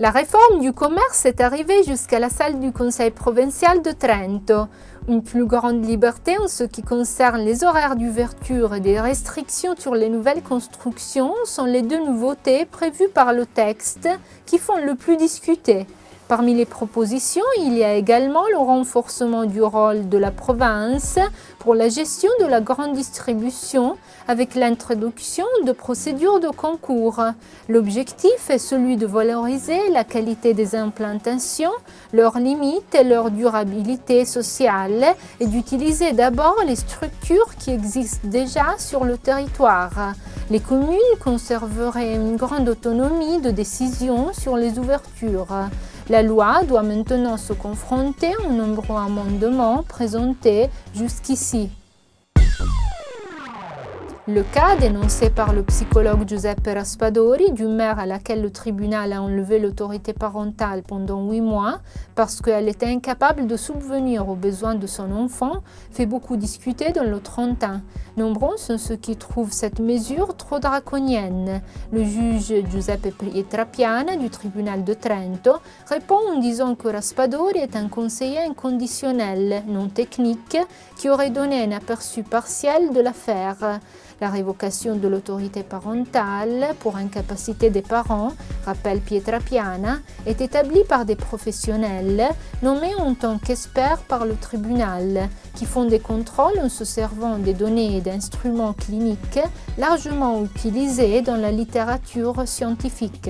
La réforme du commerce est arrivée jusqu'à la salle du Conseil provincial de Trento. Une plus grande liberté en ce qui concerne les horaires d'ouverture et des restrictions sur les nouvelles constructions sont les deux nouveautés prévues par le texte qui font le plus discuter. Parmi les propositions, il y a également le renforcement du rôle de la province pour la gestion de la grande distribution avec l'introduction de procédures de concours. L'objectif est celui de valoriser la qualité des implantations, leurs limites et leur durabilité sociale et d'utiliser d'abord les structures qui existent déjà sur le territoire. Les communes conserveraient une grande autonomie de décision sur les ouvertures. La loi doit maintenant se confronter aux nombreux amendements présentés jusqu'ici. Le cas dénoncé par le psychologue Giuseppe Raspadori d'une mère à laquelle le tribunal a enlevé l'autorité parentale pendant 8 mois parce qu'elle était incapable de subvenir aux besoins de son enfant fait beaucoup discuter dans le Trentin. Nombreux sont ceux qui trouvent cette mesure trop draconienne. Le juge Giuseppe Pietrapiana du tribunal de Trento répond en disant que Raspadori est un conseiller inconditionnel, non technique, qui aurait donné un aperçu partiel de l'affaire. La révocation de l'autorité parentale pour incapacité des parents, rappelle Pietrapiana, est établie par des professionnels nommés en tant qu'experts par le tribunal, qui font des contrôles en se servant des données et d'instruments cliniques largement utilisés dans la littérature scientifique.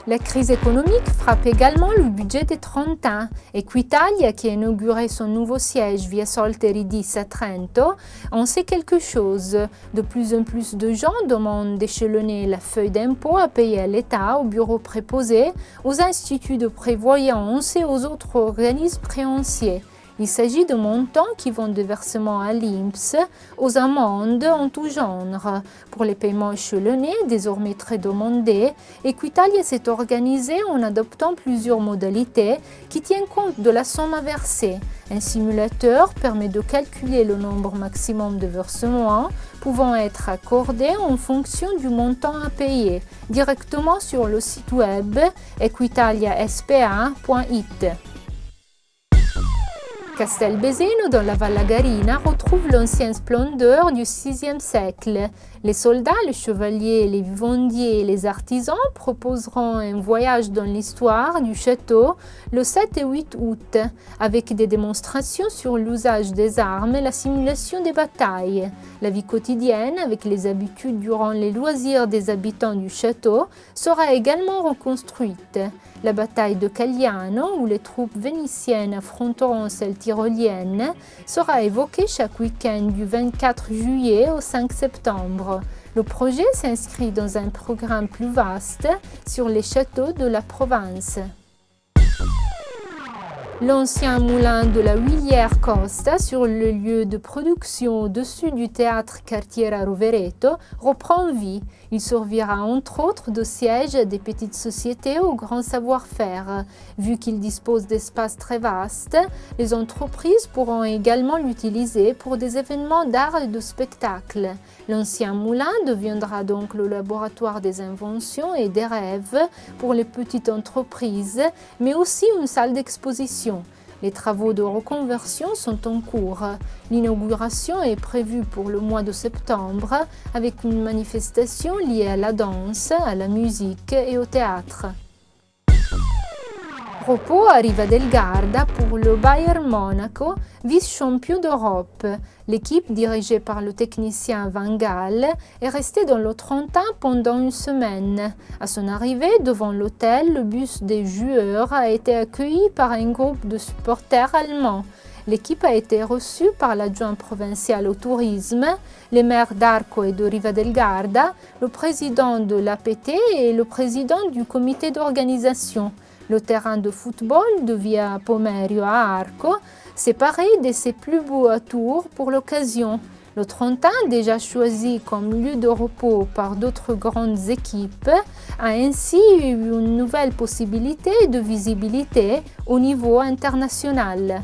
La crise économique frappe également le budget des Trentins. Equitalia, qui a inauguré son nouveau siège via Solteri 10 à Trento, en sait quelque chose. De plus en plus de gens demandent d'échelonner la feuille d'impôt à payer à l'État, aux bureaux préposés, aux instituts de prévoyance et aux autres organismes créanciers. Il s'agit de montants qui vont de versements à l'INPS aux amendes en tout genre. Pour les paiements échelonnés, désormais très demandés, Equitalia s'est organisée en adoptant plusieurs modalités qui tiennent compte de la somme à verser. Un simulateur permet de calculer le nombre maximum de versements pouvant être accordés en fonction du montant à payer directement sur le site web equitaliaspa.it. Castelbeseno, dans la Vallagarina, retrouve l'ancienne splendeur du VIe siècle. Les soldats, les chevaliers, les vivandiers et les artisans proposeront un voyage dans l'histoire du château le 7 et 8 août, avec des démonstrations sur l'usage des armes et la simulation des batailles. La vie quotidienne, avec les habitudes durant les loisirs des habitants du château, sera également reconstruite. La bataille de Cagliano, où les troupes vénitiennes affronteront celles tyroliennes, sera évoquée chaque week-end du 24 juillet au 5 septembre. Le projet s'inscrit dans un programme plus vaste sur les châteaux de la province. L'ancien moulin de la Huilière Costa, sur le lieu de production au-dessus du théâtre Cartiera Rovereto, reprend vie. Il servira entre autres de siège à des petites sociétés au grand savoir-faire. Vu qu'il dispose d'espaces très vastes, les entreprises pourront également l'utiliser pour des événements d'art et de spectacle. L'ancien moulin deviendra donc le laboratoire des inventions et des rêves pour les petites entreprises, mais aussi une salle d'exposition. Les travaux de reconversion sont en cours. L'inauguration est prévue pour le mois de septembre avec une manifestation liée à la danse, à la musique et au théâtre. Repos à Riva del Garda pour le Bayern Monaco, vice-champion d'Europe. L'équipe dirigée par le technicien Van Gaal est restée dans le Trentin pendant une semaine. À son arrivée devant l'hôtel, le bus des joueurs a été accueilli par un groupe de supporters allemands. L'équipe a été reçue par l'adjoint provincial au tourisme, les maires d'Arco et de Riva del Garda, le président de l'APT et le président du comité d'organisation. Le terrain de football de Via Pomerio à Arco, séparé de ses plus beaux atours pour l'occasion. Le Trentin, déjà choisi comme lieu de repos par d'autres grandes équipes, a ainsi eu une nouvelle possibilité de visibilité au niveau international.